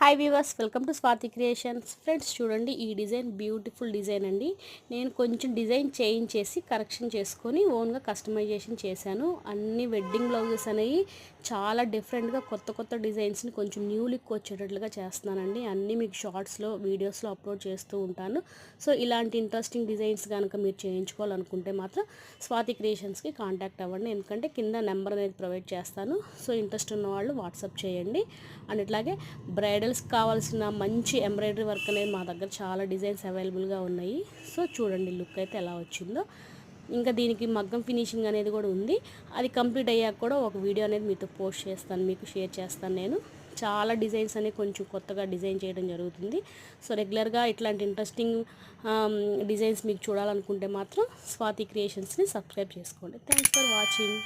Hi weavers, welcome to Swathi creations. Friends చూడండి, ఈ design beautiful design అండి. నేను కొంచెం డిజైన్ చేంజ్ కరెక్షన్ చేసుకొని ఓన్గా కస్టమైజేషన్ చేశాను. అన్ని వెడ్డింగ్ బ్లౌజెస్ అనేవి చాలా డిఫరెంట్గా కొత్త డిజైన్స్ని కొంచెం న్యూ లుక్ వచ్చేటట్లుగా చేస్తున్నానండి. అన్నీ మీకు షార్ట్స్లో వీడియోస్లో అప్లోడ్ చేస్తూ ఉంటాను. సో ఇలాంటి ఇంట్రెస్టింగ్ డిజైన్స్ కనుక మీరు చేయించుకోవాలనుకుంటే మాత్రం స్వాతి క్రియేషన్స్కి కాంటాక్ట్ అవ్వండి. ఎందుకంటే కింద నెంబర్ అనేది ప్రొవైడ్ చేస్తాను. సో ఇంట్రెస్ట్ ఉన్న వాళ్ళు వాట్సాప్ చేయండి. అండ్ ఇట్లాగే బ్రైడల్స్ కావాల్సిన మంచి ఎంబ్రాయిడరీ వర్క్ అనేది మా దగ్గర చాలా డిజైన్స్ అవైలబుల్గా ఉన్నాయి. సో చూడండి లుక్ అయితే ఎలా వచ్చిందో. ఇంకా దీనికి మగ్గం ఫినిషింగ్ అనేది కూడా ఉంది. అది కంప్లీట్ అయ్యాక కూడా ఒక వీడియో అనేది మీతో పోస్ట్ చేస్తాను, మీకు షేర్ చేస్తాను. నేను చాలా డిజైన్స్ అనేవి కొంచెం కొత్తగా డిజైన్ చేయడం జరుగుతుంది. సో రెగ్యులర్గా ఇట్లాంటి ఇంట్రెస్టింగ్ డిజైన్స్ మీకు చూడాలనుకుంటే మాత్రం స్వాతి క్రియేషన్స్ని సబ్స్క్రైబ్ చేసుకోండి. Thanks for watching.